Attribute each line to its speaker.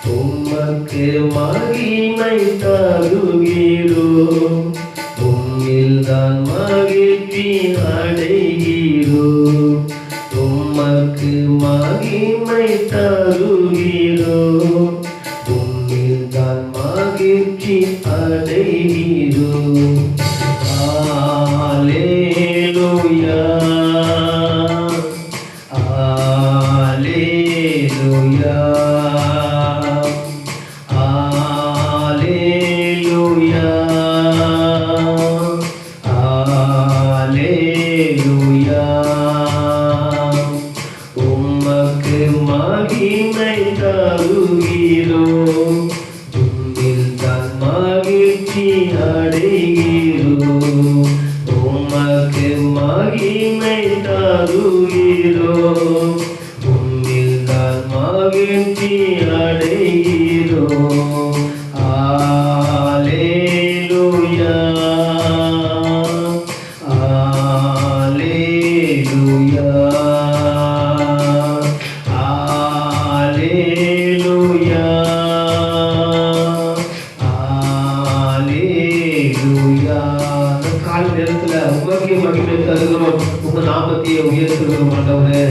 Speaker 1: உமக்கு மகிமை தருகிறோம். உம்மில்தான் மகிழ்ச்சி அடைகிறோம். உமக்கு மகிமை தருகிறோம். உம்மில்தான் மகிழ்ச்சி அடைகிறோம். அல்லேலூயா, அல்லேலூயா, அல்லேலூயா, அல்லேலூயா. உமக்கு மகிமை தருகிறோம். உம்மில்தான் மகிழ்ச்சி அடைகிறோம். உமக்கு மகிமை தருகிறோம். உம்மில்தான் மகிழ்ச்சி அடைகிறோம். அல்லேலூயா, அல்லேலூயா, அல்லேலூயா, அல்லேலூயா. கால நேரத்தில் உமக்கே மகிமை தருகிறோம். உங்க நாமத்தையே உயர்த்துகிறோம் ஆண்டவரே.